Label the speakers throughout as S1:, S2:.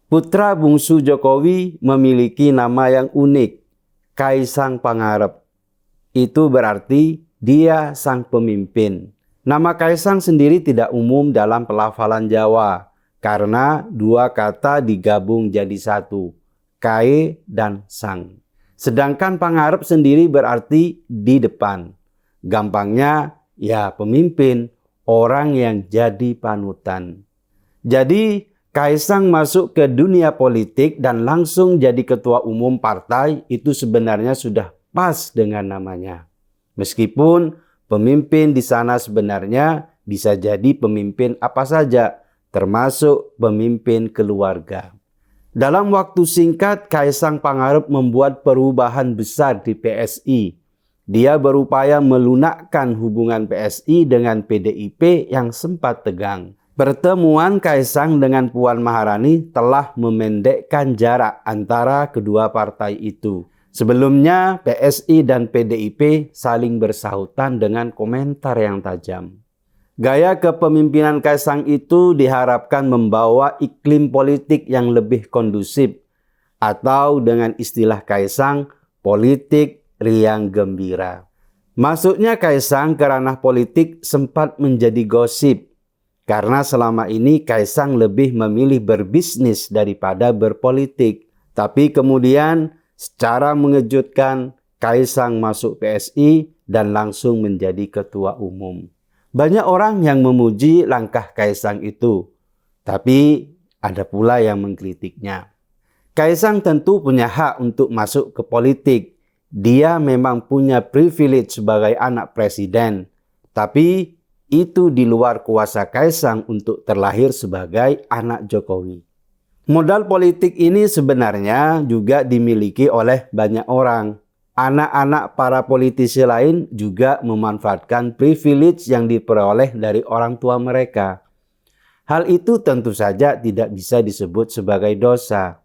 S1: Putra bungsu Jokowi memiliki nama yang unik, Kaisang Pangarep. Itu berarti dia sang pemimpin. Nama Kaisang sendiri tidak umum dalam pelafalan Jawa karena dua kata digabung jadi satu, Kae dan Sang. Sedangkan Pangarep sendiri berarti di depan. Gampangnya ya pemimpin, orang yang jadi panutan. Jadi Kaisang masuk ke dunia politik dan langsung jadi ketua umum partai itu sebenarnya sudah pas dengan namanya. Meskipun pemimpin di sana sebenarnya bisa jadi pemimpin apa saja, termasuk pemimpin keluarga. Dalam waktu singkat, Kaisang Pangarep membuat perubahan besar di PSI. Dia berupaya melunakkan hubungan PSI dengan PDIP yang sempat tegang. Pertemuan Kaisang dengan Puan Maharani telah memendekkan jarak antara kedua partai itu. Sebelumnya, PSI dan PDIP saling bersahutan dengan komentar yang tajam. Gaya kepemimpinan Kaisang itu diharapkan membawa iklim politik yang lebih kondusif, atau dengan istilah Kaisang, politik riang gembira. Masuknya Kaisang ke ranah politik sempat menjadi gosip, karena selama ini Kaisang lebih memilih berbisnis daripada berpolitik. Tapi kemudian secara mengejutkan Kaisang masuk PSI dan langsung menjadi ketua umum. Banyak orang yang memuji langkah Kaisang itu, tapi ada pula yang mengkritiknya. Kaisang tentu punya hak untuk masuk ke politik. Dia memang punya privilege sebagai anak presiden, tapi itu di luar kuasa Kaisang untuk terlahir sebagai anak Jokowi. Modal politik ini sebenarnya juga dimiliki oleh banyak orang. Anak-anak para politisi lain juga memanfaatkan privilege yang diperoleh dari orang tua mereka. Hal itu tentu saja tidak bisa disebut sebagai dosa.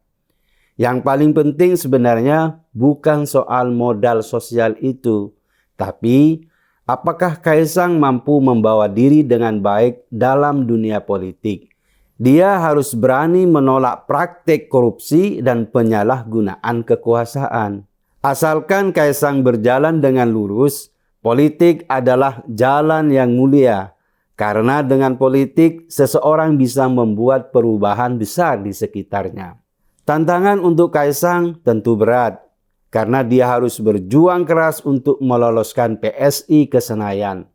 S1: Yang paling penting sebenarnya bukan soal modal sosial itu, tapi apakah Kaisang mampu membawa diri dengan baik dalam dunia politik? Dia harus berani menolak praktek korupsi dan penyalahgunaan kekuasaan. Asalkan Kaisang berjalan dengan lurus, politik adalah jalan yang mulia. Karena dengan politik, seseorang bisa membuat perubahan besar di sekitarnya. Tantangan untuk Kaisang tentu berat, karena dia harus berjuang keras untuk meloloskan PSI ke Senayan.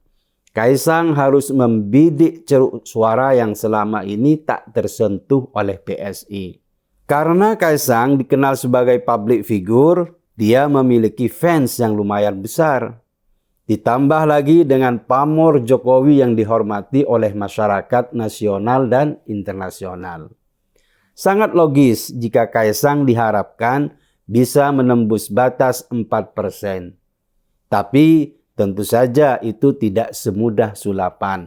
S1: Kaisang harus membidik ceruk suara yang selama ini tak tersentuh oleh PSI. Karena Kaisang dikenal sebagai public figure, dia memiliki fans yang lumayan besar. Ditambah lagi dengan pamor Jokowi yang dihormati oleh masyarakat nasional dan internasional. Sangat logis jika Kaisang diharapkan bisa menembus batas 4%. Tapi tentu saja itu tidak semudah sulapan.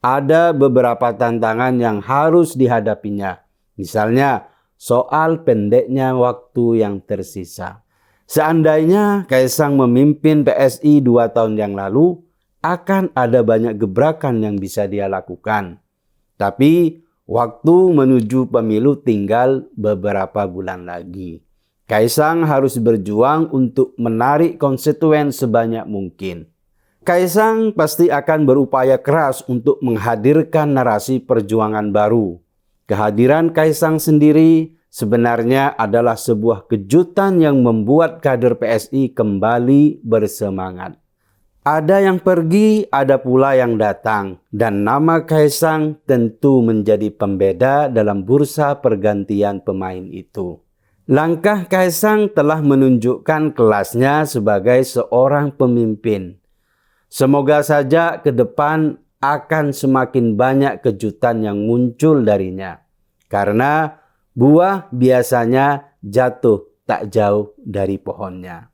S1: Ada beberapa tantangan yang harus dihadapinya. Misalnya soal pendeknya waktu yang tersisa. Seandainya Kaisang memimpin PSI 2 tahun yang lalu, akan ada banyak gebrakan yang bisa dia lakukan. Tapi waktu menuju pemilu tinggal beberapa bulan lagi. Kaisang harus berjuang untuk menarik konstituen sebanyak mungkin. Kaisang pasti akan berupaya keras untuk menghadirkan narasi perjuangan baru. Kehadiran Kaisang sendiri sebenarnya adalah sebuah kejutan yang membuat kader PSI kembali bersemangat. Ada yang pergi, ada pula yang datang. Dan nama Kaisang tentu menjadi pembeda dalam bursa pergantian pemain itu. Langkah Kaisang telah menunjukkan kelasnya sebagai seorang pemimpin. Semoga saja ke depan akan semakin banyak kejutan yang muncul darinya. Karena buah biasanya jatuh tak jauh dari pohonnya.